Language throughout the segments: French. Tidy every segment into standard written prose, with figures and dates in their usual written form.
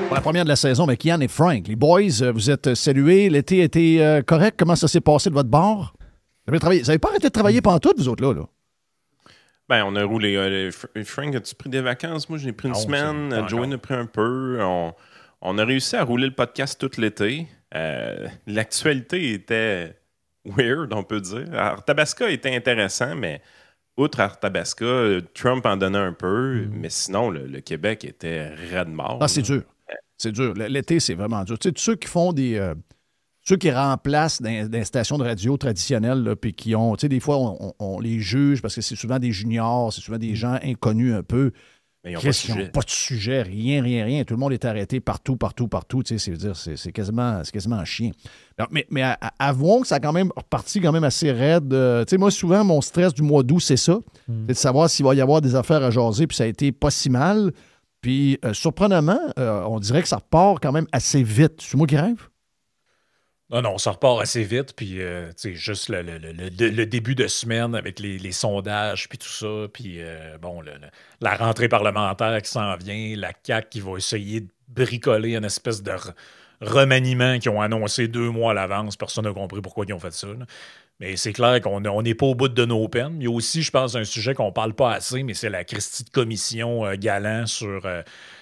Pour la première de la saison avec Yann et Frank. Les boys, vous êtes salués. L'été a été correct. Comment ça s'est passé de votre bord? Vous n'avez pas arrêté de travailler pendant vous autres, là? Ben, on a roulé. Frank, as-tu pris des vacances? Moi, j'ai pris une semaine. Joey a pris un peu. On a réussi à rouler le podcast tout l'été. L'actualité était weird, on peut dire. Arthabasca était intéressant, mais outre Arthabasca, Trump en donnait un peu. Mais sinon, le Québec était raide mort. Ah, c'est dur. C'est dur. L'été, c'est vraiment dur. Tu sais, ceux qui font des... ceux qui remplacent des stations de radio traditionnelles, puis qui ont... Tu sais, des fois, on les juge parce que c'est souvent des juniors, c'est souvent des gens inconnus un peu. Mais ils n'ont pas de sujet. Pas de sujet, rien. Tout le monde est arrêté partout. Tu sais, c'est quasiment un chien. Mais avouons que ça a quand même reparti quand même assez raide. Tu sais, moi, souvent, mon stress du mois d'août, c'est ça. C'est de savoir s'il va y avoir des affaires à jaser, puis ça a été pas si mal. Puis, surprenamment, on dirait que ça repart quand même assez vite. C'est moi qui rêve? Non, ça repart assez vite, puis juste le début de semaine avec les sondages, puis tout ça, puis la rentrée parlementaire qui s'en vient, la CAQ qui va essayer de bricoler une espèce de remaniement qu'ils ont annoncé 2 mois à l'avance. Personne n'a compris pourquoi ils ont fait ça, là. Mais c'est clair qu'on n'est pas au bout de nos peines. Il y a aussi, je pense, un sujet qu'on ne parle pas assez, mais c'est la Christie de commission Galant sur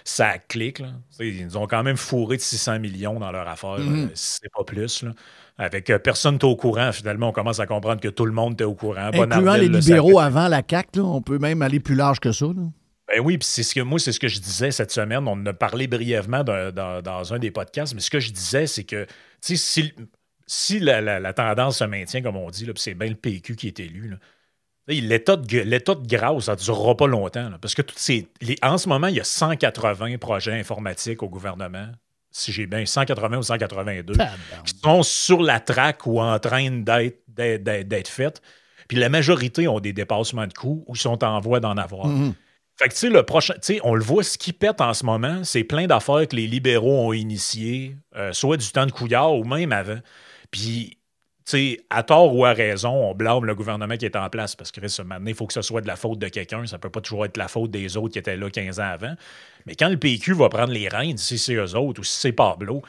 sa clique. Là. Ils nous ont quand même fourré de 600 millions dans leur affaire, si c'est pas plus. Là. Avec personne n'est au courant, finalement, on commence à comprendre que tout le monde était au courant. Incluant les libéraux avant la CAQ, là, on peut même aller plus large que ça. Là. Ben oui, puis c'est ce que je disais cette semaine. On en a parlé brièvement dans un des podcasts, mais ce que je disais, c'est que si la tendance se maintient, comme on dit, puis c'est bien le PQ qui est élu, là, l'état de grâce, ça ne durera pas longtemps. Là, parce que en ce moment, il y a 180 projets informatiques au gouvernement, si j'ai bien 180 ou 182, qui sont sur la traque ou en train d'être faites. Puis la majorité ont des dépassements de coûts ou sont en voie d'en avoir. Fait que, tu sais, le prochain, tu sais, on le voit, ce qui pète en ce moment, c'est plein d'affaires que les libéraux ont initiées, soit du temps de Couillard ou même avant. Puis, tu sais, à tort ou à raison, on blâme le gouvernement qui est en place parce que maintenant, il faut que ce soit de la faute de quelqu'un. Ça peut pas toujours être la faute des autres qui étaient là 15 ans avant. Mais quand le PQ va prendre les rênes, si c'est eux autres ou si c'est Pablo,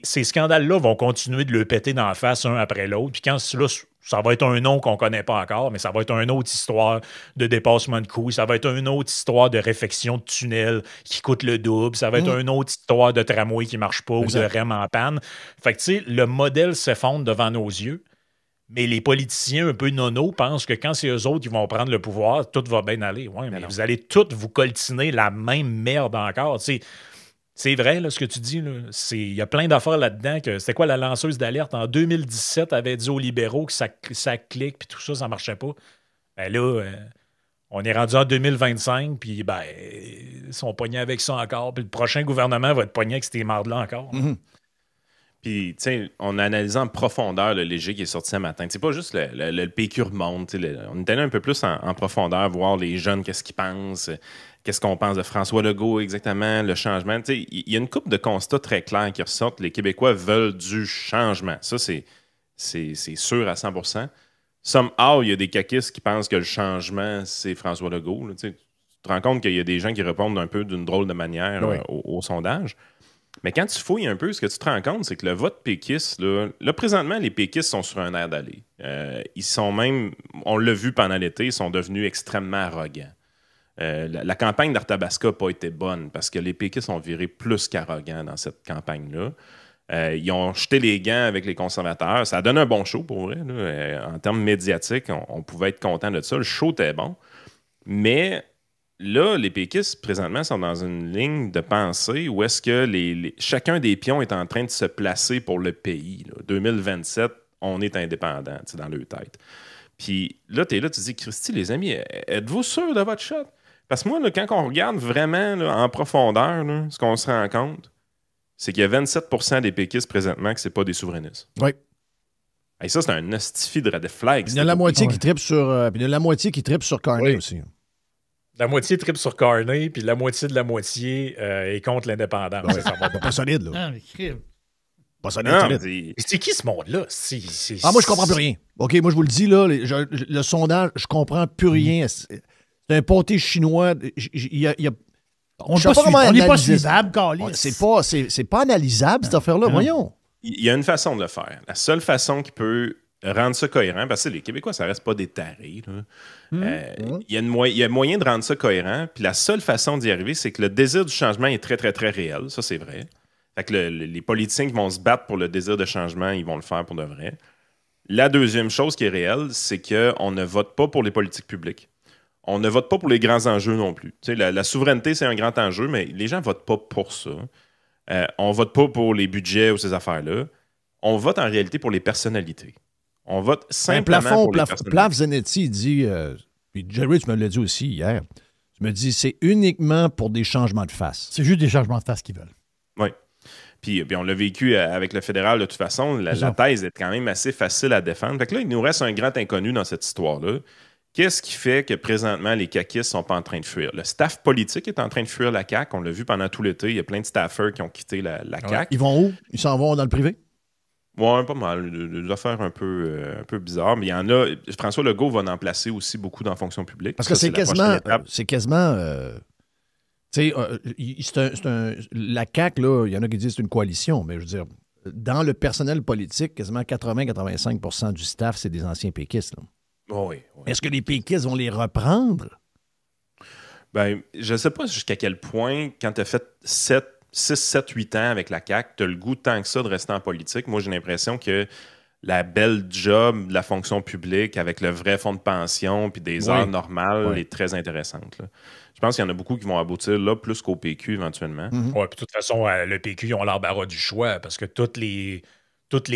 ces scandales-là vont continuer de le péter dans la face un après l'autre. Puis quand là, ça va être un nom qu'on ne connaît pas encore, mais ça va être une autre histoire de dépassement de coûts. Ça va être une autre histoire de réfection de tunnel qui coûte le double. Ça va être une autre histoire de tramway qui ne marche pas ou de REM en panne. Fait que, tu sais, le modèle s'effondre devant nos yeux, mais les politiciens un peu nono pensent que quand c'est eux autres qui vont prendre le pouvoir, tout va bien aller. Ouais, mais vous allez tous vous coltiner la même merde encore. Tu sais, c'est vrai, là, ce que tu dis. Il y a plein d'affaires là-dedans. C'était quoi la lanceuse d'alerte? En 2017, elle avait dit aux libéraux que ça clique, puis tout ça, ça marchait pas. Ben là, on est rendu en 2025, puis ils sont pognés avec ça encore. Puis le prochain gouvernement va être pogné avec ces mardes-là encore. Puis, tu sais, on a analysé en profondeur le léger qui est sorti ce matin. C'est pas juste le PQ remonte. On est allé un peu plus en profondeur, voir les jeunes, qu'est-ce qu'ils pensent, qu'est-ce qu'on pense de François Legault exactement, le changement. Tu sais, il y a une couple de constats très clairs qui ressortent. Les Québécois veulent du changement. Ça, c'est sûr à 100%. Somehow, il y a des caquistes qui pensent que le changement, c'est François Legault. Tu te rends compte qu'il y a des gens qui répondent un peu d'une drôle de manière au sondage. Mais quand tu fouilles un peu, ce que tu te rends compte, c'est que le vote péquiste, là, présentement, les péquistes sont sur un air d'aller. Ils sont même, on l'a vu pendant l'été, ils sont devenus extrêmement arrogants. La campagne d'Arthabasca n'a pas été bonne parce que les péquistes ont viré plus qu'arrogants dans cette campagne-là. Ils ont jeté les gants avec les conservateurs. Ça a donné un bon show, pour vrai. Là. En termes médiatiques, on pouvait être content de ça. Le show était bon. Mais là, les péquistes, présentement, sont dans une ligne de pensée où est-ce que chacun des pions est en train de se placer pour le pays. Là. 2027, on est indépendant, dans leur tête. Puis là, tu es là, tu te dis, Christy, les amis, êtes-vous sûrs de votre shot? Parce que moi, là, quand on regarde vraiment là, en profondeur, là, ce qu'on se rend compte, c'est qu'il y a 27% des péquistes présentement que c'est pas des souverainistes. Oui. Et ça, c'est un hostifie de red flag. Il y a la moitié qui tripe sur... puis il y a la moitié qui tripe sur Carney aussi. La moitié tripe sur Carney, puis la moitié de la moitié est contre l'indépendance. Ouais, ça va pas solide, là. Ah, mais Pas solide, solide. C'est qui ce monde-là? Moi, je comprends plus rien. OK, moi, je vous le dis, là, le sondage, je comprends plus rien. C'est un pâté chinois. Il y a On Je sais pas comment n'est pas analyser. suivable, Carlis. C'est pas analysable, cette affaire-là. Voyons. Il y a une façon de le faire. La seule façon qui peut rendre ça cohérent, parce que les Québécois, ça reste pas des tarés. Il y a moyen de rendre ça cohérent, puis la seule façon d'y arriver, c'est que le désir du changement est très, très, très réel. Ça, c'est vrai. Fait que les politiciens qui vont se battre pour le désir de changement, ils vont le faire pour de vrai. La deuxième chose qui est réelle, c'est qu'on ne vote pas pour les politiques publiques. On ne vote pas pour les grands enjeux non plus. La souveraineté, c'est un grand enjeu, mais les gens ne votent pas pour ça. On ne vote pas pour les budgets ou ces affaires-là. On vote en réalité pour les personnalités. On vote simplement pour les personnalités. Plav Zanetti, il dit, puis Jerry, tu me l'as dit aussi hier, tu me dis, c'est uniquement pour des changements de face. C'est juste des changements de face qu'ils veulent. Oui. Puis on l'a vécu avec le fédéral de toute façon. La thèse est quand même assez facile à défendre. Fait que là, il nous reste un grand inconnu dans cette histoire-là. Qu'est-ce qui fait que présentement, les caquistes ne sont pas en train de fuir? Le staff politique est en train de fuir la CAQ. On l'a vu pendant tout l'été. Il y a plein de staffers qui ont quitté la CAQ. Ils vont où? Ils s'en vont dans le privé? Oui, pas mal. Des affaires un peu bizarres. Mais il y en a. François Legault va en placer aussi beaucoup dans la fonction publique. Parce que c'est quasiment. La CAQ, là, il y en a qui disent que c'est une coalition, mais je veux dire, dans le personnel politique, quasiment 80-85% du staff, c'est des anciens péquistes. Là. Oui. Est-ce que les péquistes vont les reprendre? Ben, je ne sais pas jusqu'à quel point, quand tu as fait 6, 7, 8 ans avec la CAQ, tu as le goût tant que ça de rester en politique. Moi, j'ai l'impression que la belle job de la fonction publique avec le vrai fonds de pension puis des heures normales est très intéressante. Là. Je pense qu'il y en a beaucoup qui vont aboutir là plus qu'au PQ éventuellement. Oui, puis de toute façon, le PQ, ils ont l'embarras du choix parce que tous les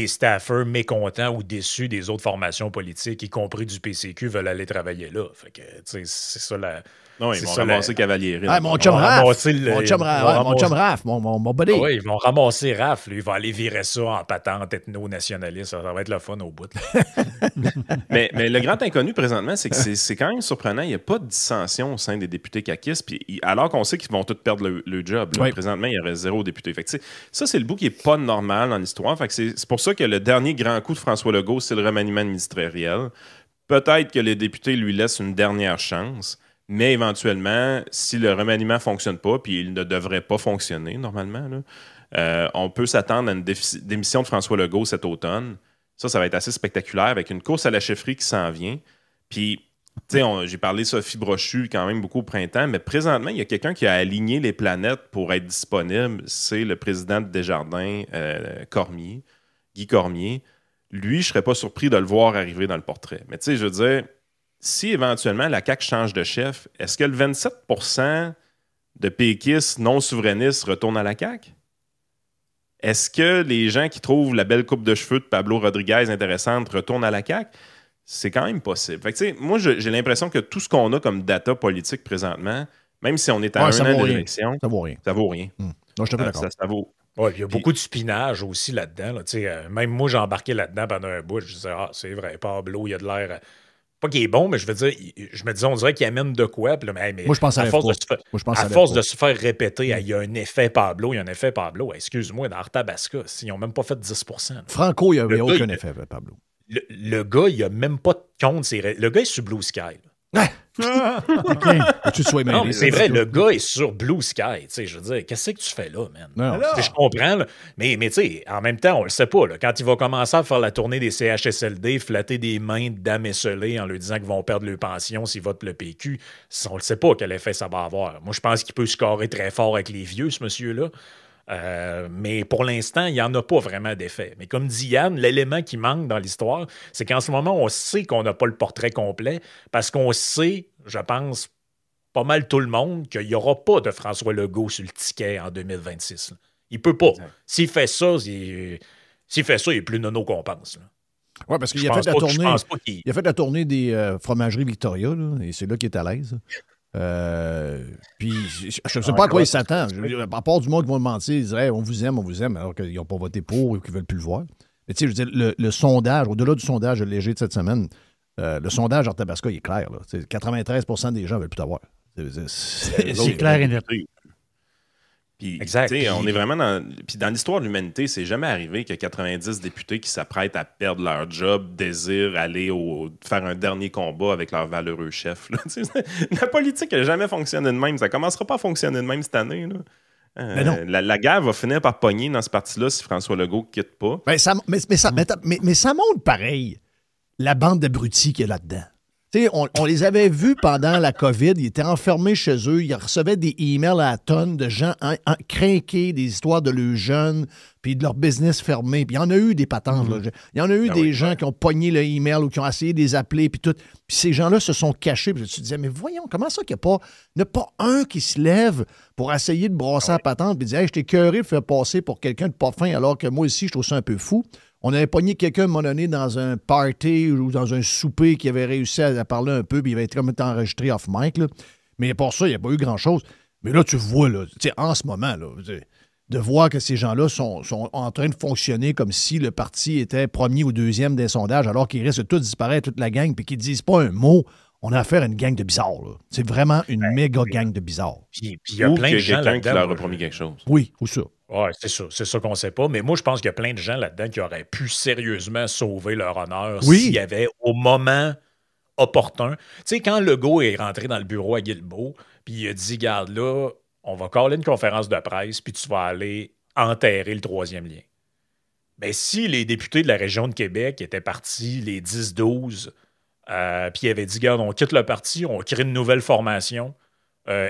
staffers mécontents ou déçus des autres formations politiques, y compris du PCQ, veulent aller travailler là. Fait que, c'est ça la... Non, ils vont ramasser Cavalieri. Mon chum Raph. Mon chum Raph, mon buddy. Oui, ils vont ramasser Raph. Lui, il va aller virer ça en patente ethno-nationaliste. Ça va être le fun au bout. mais le grand inconnu présentement, c'est que c'est quand même surprenant. Il n'y a pas de dissension au sein des députés caquistes, alors qu'on sait qu'ils vont tous perdre le job. Là, présentement, il y aurait 0 député. Fait que, ça, c'est le bout qui n'est pas normal dans l'histoire. Fait que c'est pour ça que le dernier grand coup de François Legault, c'est le remaniement ministériel. Peut-être que les députés lui laissent une dernière chance. Mais éventuellement, si le remaniement ne fonctionne pas, puis il ne devrait pas fonctionner normalement, là, on peut s'attendre à une démission de François Legault cet automne. Ça va être assez spectaculaire avec une course à la chefferie qui s'en vient. Puis, tu sais, j'ai parlé de Sophie Brochu quand même beaucoup au printemps, mais présentement, il y a quelqu'un qui a aligné les planètes pour être disponible. C'est le président de Desjardins, Guy Cormier. Lui, je ne serais pas surpris de le voir arriver dans le portrait. Mais tu sais, je veux dire... Si éventuellement la CAQ change de chef, est-ce que le 27% de péquistes non souverainistes retournent à la CAQ? Est-ce que les gens qui trouvent la belle coupe de cheveux de Pablo Rodriguez intéressante retournent à la CAQ? C'est quand même possible. Fait que, moi, j'ai l'impression que tout ce qu'on a comme data politique présentement, même si on est à un an d'élection, ça vaut rien. Ça vaut rien. Non, je suis d'accord. Ça vaut. Ouais, il y a beaucoup de spinage aussi là-dedans. Là. Même moi, j'ai embarqué là-dedans pendant un bout. Je disais, c'est vrai, Pablo, il a de l'air... Pas qu'il est bon, mais je veux dire, je me disais, on dirait qu'il amène de quoi. Puis là, mais moi, je pense à force de se faire répéter, il y a un effet Pablo, il y a un effet Pablo. Excuse-moi, dans Arthabasca, ils n'ont même pas fait 1010%. Franco, il n'y avait aucun effet, Pablo. Le gars, il n'a même pas de compte. Le gars est sur Blue Sky. Non, mais c'est vrai, le gars est sur Blue Sky. Je veux dire, qu'est-ce que tu fais là, man? Non, je comprends, là, mais tu sais, en même temps, on le sait pas. Là, quand il va commencer à faire la tournée des CHSLD, flatter des mains de dames esselées en lui disant qu'ils vont perdre leur pension s'ils votent le PQ, on le sait pas quel effet ça va avoir. Moi, je pense qu'il peut scorer très fort avec les vieux, ce monsieur-là. Mais pour l'instant, il n'y en a pas vraiment d'effet. Mais comme dit Yann, l'élément qui manque dans l'histoire, c'est qu'en ce moment, on sait qu'on n'a pas le portrait complet parce qu'on sait, je pense, pas mal tout le monde, qu'il n'y aura pas de François Legault sur le ticket en 2026. Là. Il peut pas. S'il fait ça, il est plus nono qu'on pense. Oui, parce qu'il a fait la tournée des fromageries Victoria, là, et c'est là qu'il est à l'aise. Puis, je ne sais pas à quoi ils s'attendent. À part du monde qui vont mentir, ils diraient on vous aime, alors qu'ils n'ont pas voté pour ou qu'ils ne veulent plus le voir. Mais tu sais, je veux dire, le sondage, au-delà du sondage léger de cette semaine, le sondage en Tabasco, il est clair. Là. 93% des gens ne veulent plus t'avoir. C'est clair et net. Puis, Exact. on est vraiment dans... Puis dans l'histoire de l'humanité, c'est jamais arrivé que 90 députés qui s'apprêtent à perdre leur job désirent aller faire un dernier combat avec leur valeureux chef. Là. La politique n'a jamais fonctionné de même. Ça ne commencera pas à fonctionner de même cette année. Là. La guerre va finir par pogner dans ce parti-là si François Legault ne quitte pas. Ben, mais ça montre pareil la bande d'abrutis qu'il y a là-dedans. On les avait vus pendant la COVID, ils étaient enfermés chez eux, ils recevaient des emails à la tonne de gens craqués, des histoires de leurs jeunes, puis de leur business fermé. Puis il y en a eu des patentes. Là. Il y en a eu des gens qui ont pogné le email ou qui ont essayé de les appeler, puis tout. Puis ces gens-là se sont cachés. Puis tu te disais, mais voyons, comment ça qu'il n'y a pas un qui se lève pour essayer de brasser la patente, puis dire, hey, je t'ai cœuré de faire passer pour quelqu'un de pas fin, alors que moi aussi, je trouve ça un peu fou. On avait pogné quelqu'un, à un moment donné, dans un party ou dans un souper qui avait réussi à parler un peu, puis il avait été comme enregistré off-mic. Là. Mais pour ça, il n'y a pas eu grand-chose. Mais là, tu vois, là, en ce moment, là, de voir que ces gens-là sont en train de fonctionner comme si le parti était premier ou deuxième des sondages, alors qu'ils risquent de tous disparaître, toute la gang, puis qu'ils ne disent pas un mot, on a affaire à une gang de bizarres. Là. C'est vraiment une méga gang de bizarres. Puis il y a plein de gens quelqu'un qui leur a promis quelque chose. Oui, ou ça. Oui, c'est ça qu'on ne sait pas. Mais moi, je pense qu'il y a plein de gens là-dedans qui auraient pu sérieusement sauver leur honneur s'il y avait, au moment opportun. Tu sais, quand Legault est rentré dans le bureau à Guilbeault, puis il a dit, garde là, on va caller une conférence de presse, puis tu vas aller enterrer le troisième lien. Bien, si les députés de la région de Québec étaient partis, les 10-12, puis ils avaient dit, garde, on quitte le parti, on crée une nouvelle formation,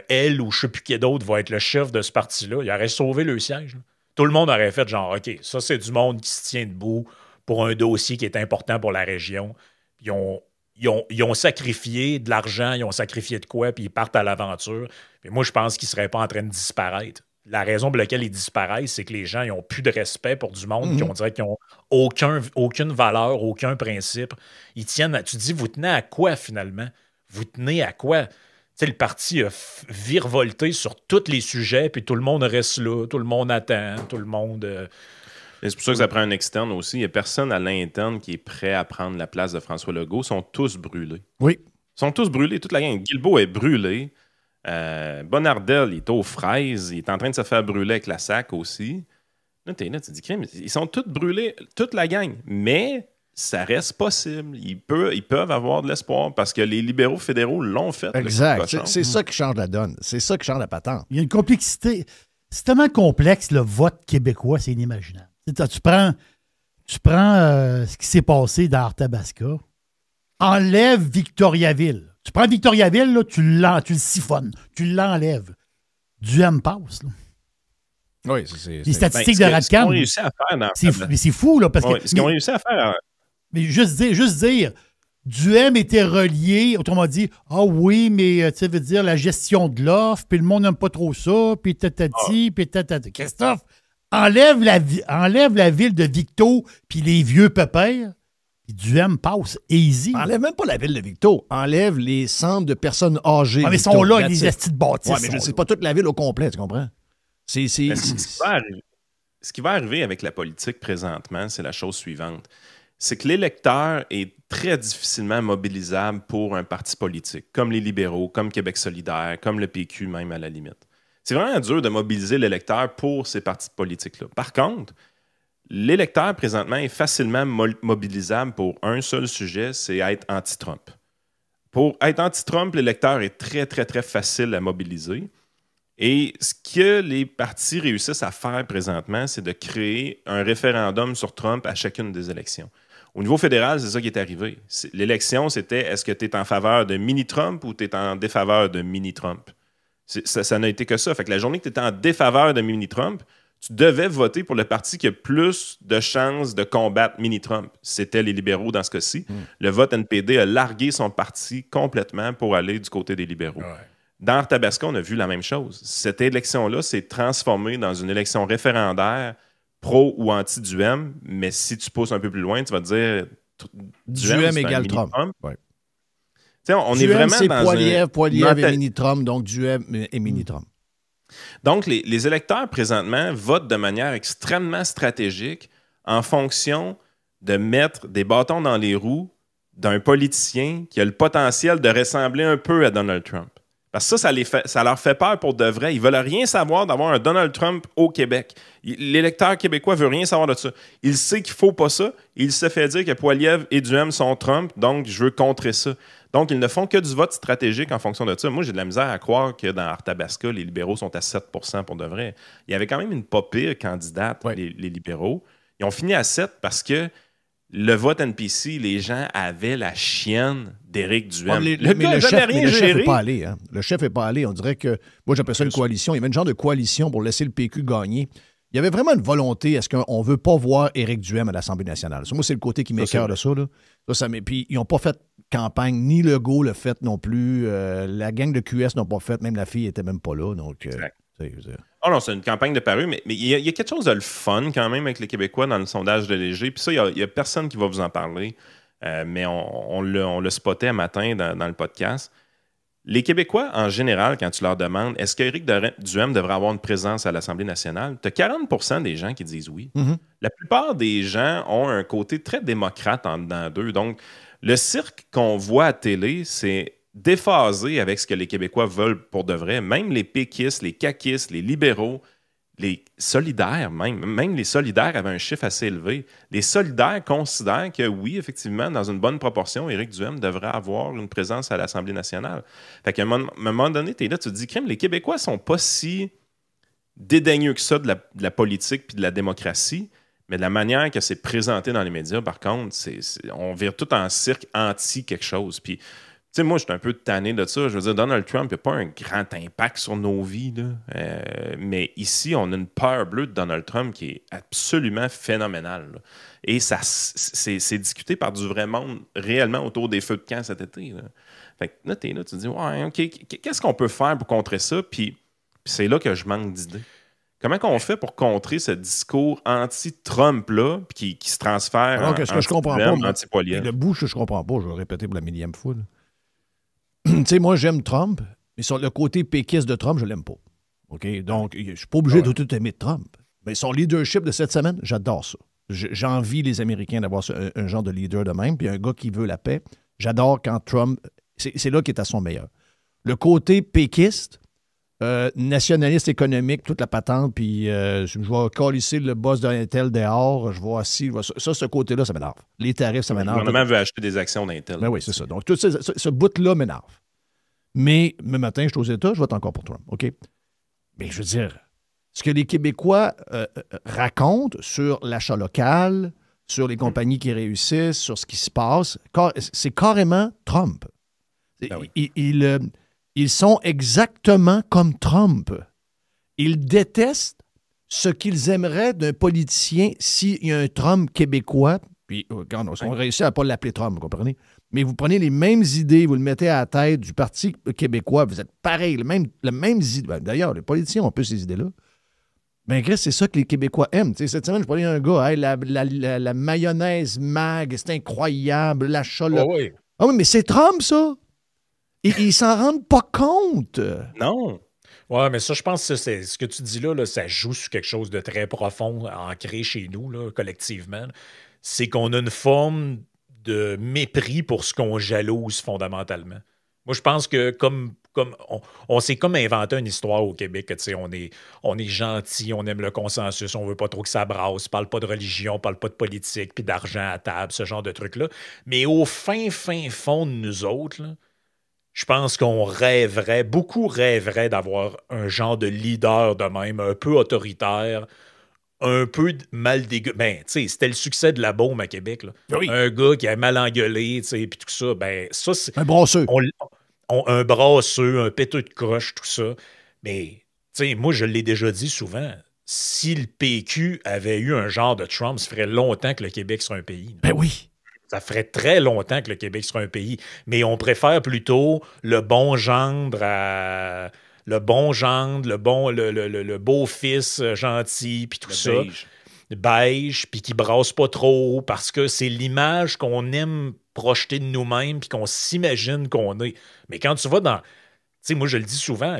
elle ou je ne sais plus qui d'autre va être le chef de ce parti-là, il aurait sauvé le siège. Là. Tout le monde aurait fait genre, OK, ça, c'est du monde qui se tient debout pour un dossier qui est important pour la région. Ils ont sacrifié de l'argent, ils ont sacrifié de quoi, puis ils partent à l'aventure. Mais moi, je pense qu'ils ne seraient pas en train de disparaître. La raison pour laquelle ils disparaissent, c'est que les gens n'ont plus de respect pour du monde, qui on dirait qu'ils n'ont aucune valeur, aucun principe. Ils tiennent tu te dis, vous tenez à quoi finalement? Vous tenez à quoi? T'sais, le parti a virevolté sur tous les sujets, puis tout le monde reste là, tout le monde attend, tout le monde... C'est pour ça que ça prend un externe aussi. Il n'y a personne à l'interne qui est prêt à prendre la place de François Legault. Ils sont tous brûlés. Oui. Ils sont tous brûlés. Toute la gang. Guilbeault est brûlé. Bonardel, il est aux fraises. Il est en train de se faire brûler avec la SAC aussi. Là, tu dis, ils sont tous brûlés, toute la gang. Mais... ça reste possible. Ils peuvent avoir de l'espoir parce que les libéraux fédéraux l'ont fait. Exact. C'est ça qui change la donne. C'est ça qui change la patente. Il y a une complexité. C'est tellement complexe, le vote québécois, c'est inimaginable. Tu prends ce qui s'est passé dans Arthabasca, enlève Victoriaville. Tu prends Victoriaville, là, tu le siphonnes, tu l'enlèves. Duhem passe. Là. Oui, les statistiques de Radcam. Ce qu'ils ont réussi à faire mais c'est fou, là, parce que. Ce qu'ils ont réussi à faire. Mais juste dire, Duhem était relié, autrement dit, ah oui, mais tu veux dire la gestion de l'offre, puis le monde n'aime pas trop ça, puis tatati, puis tatati. Christophe, enlève la ville de Victo, puis les vieux pépères, puis Duhem passe easy. Enlève même pas la ville de Victo, enlève les centres de personnes âgées. Ah, mais ils sont là, les estis de bâtisse. Oui, mais je ne sais pas toute la ville au complet, tu comprends? Ce qui va arriver avec la politique présentement, c'est la chose suivante. C'est que l'électeur est très difficilement mobilisable pour un parti politique, comme les libéraux, comme Québec solidaire, comme le PQ même à la limite. C'est vraiment dur de mobiliser l'électeur pour ces partis politiques-là. Par contre, l'électeur présentement est facilement mobilisable pour un seul sujet, c'est être anti-Trump. Pour être anti-Trump, l'électeur est très, très, très facile à mobiliser. Et ce que les partis réussissent à faire présentement, c'est de créer un référendum sur Trump à chacune des élections. Au niveau fédéral, c'est ça qui est arrivé. L'élection, c'était est-ce que tu es en faveur de mini-Trump ou tu es en défaveur de mini-Trump? Ça n'a été que ça. Fait que la journée que tu étais en défaveur de mini-Trump, tu devais voter pour le parti qui a plus de chances de combattre mini-Trump. C'était les libéraux dans ce cas-ci. Le vote NPD a largué son parti complètement pour aller du côté des libéraux. Ouais. Dans Arthabasca, on a vu la même chose. Cette élection-là s'est transformée dans une élection référendaire pro ou anti-Duhem, mais si tu pousses un peu plus loin, tu vas te dire Duhem égale Trump. Ouais. On Duhem, est vraiment c'est dans Poilievre et mini-Trump, donc Duhem et mini-Trump. Donc, les électeurs, présentement, votent de manière extrêmement stratégique en fonction de mettre des bâtons dans les roues d'un politicien qui a le potentiel de ressembler un peu à Donald Trump. Parce que ça leur fait peur pour de vrai. Ils veulent rien savoir d'avoir un Donald Trump au Québec. L'électeur québécois veut rien savoir de ça. Il sait qu'il faut pas ça. Il se fait dire que Poilievre et Duhem sont Trump, donc je veux contrer ça. Donc, ils ne font que du vote stratégique en fonction de ça. Moi, j'ai de la misère à croire que dans Arthabasca, les libéraux sont à 7 % pour de vrai. Il y avait quand même une pas pire candidate, les libéraux. Ils ont fini à 7 parce que le vote NPC, les gens avaient la chienne d'Éric Duhem. Le chef n'est pas allé. Hein. Le chef n'est pas allé. On dirait que, moi, j'appelle ça une coalition. Il y avait une genre de coalition pour laisser le PQ gagner. Il y avait vraiment une volonté. Est-ce qu'on ne veut pas voir Éric Duhem à l'Assemblée nationale? Moi, c'est le côté qui m'écoeure de ça. Là. Puis, ils n'ont pas fait campagne, ni Legault l'a fait non plus. La gang de QS n'ont pas fait. Même la fille n'était même pas là. Donc, oh non, c'est une campagne de paru, mais il y a quelque chose de le fun quand même avec les Québécois dans le sondage de Léger. Puis ça, il n'y a personne qui va vous en parler. Mais on l'a spoté un matin dans le podcast. Les Québécois, en général, quand tu leur demandes est-ce qu'Éric Duhem devrait avoir une présence à l'Assemblée nationale, tu as 40 % des gens qui disent oui. Mm-hmm. La plupart des gens ont un côté très démocrate en dedans d'eux. Donc, le cirque qu'on voit à télé, c'est déphasé avec ce que les Québécois veulent pour de vrai. Même les péquistes, les caquistes, les libéraux, les solidaires même les solidaires avaient un chiffre assez élevé. Les solidaires considèrent que oui, effectivement, dans une bonne proportion, Éric Duhem devrait avoir une présence à l'Assemblée nationale. Fait qu'à un moment donné, tu es là, tu te dis, crème, les Québécois sont pas si dédaigneux que ça de la politique puis de la démocratie, mais de la manière que c'est présenté dans les médias, par contre, on vire tout en cirque anti quelque chose. Puis tu sais, moi, je suis un peu tanné de ça. Je veux dire, Donald Trump n'a pas un grand impact sur nos vies. Là. Mais ici, on a une peur bleue de Donald Trump qui est absolument phénoménale. Là. Et ça, c'est discuté par du vrai monde réellement autour des feux de camp cet été. Là. Fait que là, t'es là, tu te dis, ouais, OK, qu'est-ce qu'on peut faire pour contrer ça? Puis c'est là que je manque d'idées. Comment qu'on fait pour contrer ce discours anti-Trump-là qui se transfère en ce que je comprends pas, anti-Poilievre? Le bout, je comprends pas. Je vais le répéter pour la millième fois. Tu sais, moi, j'aime Trump, mais sur le côté péquiste de Trump, je l'aime pas. OK? Donc, je suis pas obligé de tout aimer Trump. Mais son leadership de cette semaine, j'adore ça. J'envie les Américains d'avoir un genre de leader de même, puis un gars qui veut la paix. J'adore quand Trump... C'est là qu'il est à son meilleur. Le côté péquiste, nationaliste économique, toute la patente, puis je vais calisser le boss d'Intel dehors, je vois assis, ce côté-là, ça m'énerve. Les tarifs, ça m'énerve. Le gouvernement veut acheter des actions d'Intel. Ben oui, c'est ça. Donc, tout ce bout-là m'énerve. Mais, le matin, je suis aux États, je vote encore pour Trump, OK? Mais je veux dire, ce que les Québécois racontent sur l'achat local, sur les compagnies qui réussissent, sur ce qui se passe, c'est carrément Trump. Ben oui. Ils sont exactement comme Trump. Ils détestent ce qu'ils aimeraient d'un politicien s'il y a un Trump québécois. Puis, quand on réussit à ne pas l'appeler Trump, vous comprenez? Mais vous prenez les mêmes idées, vous le mettez à la tête du Parti québécois, vous êtes pareil, le même idée. D'ailleurs, les politiciens ont un peu ces idées-là. Ben, Chris, c'est ça que les Québécois aiment. T'sais, cette semaine, je parlais à un gars, hey, la mayonnaise mag, c'est incroyable, l'achat. Oui. Ah oui, mais c'est Trump, ça! Ils s'en rendent pas compte. Non. Oui, mais ça, je pense que c'est ce que tu dis là, ça joue sur quelque chose de très profond, ancré chez nous, là, collectivement. C'est qu'on a une forme de mépris pour ce qu'on jalouse fondamentalement. Moi, je pense que comme on s'est comme inventé une histoire au Québec, que, on est gentil, on aime le consensus, on veut pas trop que ça brasse, on parle pas de religion, on parle pas de politique, puis d'argent à table, ce genre de trucs-là. Mais au fin fond de nous autres, là, je pense qu'on beaucoup rêveraient d'avoir un genre de leader de même, un peu autoritaire, un peu mal dégueu. Ben, tu sais, c'était le succès de la Baume à Québec, là. Oui. Un gars qui a mal engueulé, tu sais, puis tout ça. Ben, ça, c'est. Un brasseux. Un brasseux, un péteux de croche, tout ça. Mais, tu sais, moi, je l'ai déjà dit souvent. Si le PQ avait eu un genre de Trump, ça ferait longtemps que le Québec serait un pays. Ben oui. Ça ferait très longtemps que le Québec serait un pays. Mais on préfère plutôt le bon gendre à. Le beau-fils gentil, puis tout ça. Beige, puis qui brasse pas trop, parce que c'est l'image qu'on aime projeter de nous-mêmes, puis qu'on s'imagine qu'on est. Mais quand tu vas dans... Tu sais, moi, je le dis souvent,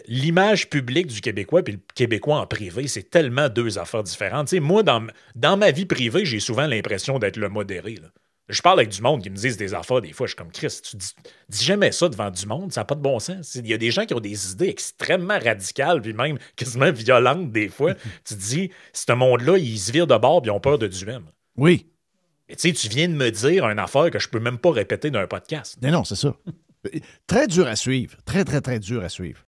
l'image publique du Québécois puis le Québécois en privé, c'est tellement deux affaires différentes. Tu sais, moi, dans ma vie privée, j'ai souvent l'impression d'être le modéré, là. Je parle avec du monde qui me disent des affaires, des fois, je suis comme Chris, tu dis jamais ça devant du monde, ça n'a pas de bon sens. Il y a des gens qui ont des idées extrêmement radicales, puis même quasiment violentes des fois. Tu te dis, ce monde-là, ils se virent de bord puis ils ont peur de Duhem. Oui. Et tu sais, tu viens de me dire une affaire que je peux même pas répéter dans un podcast. Mais non, c'est ça. Très dur à suivre. Très, très, très dur à suivre.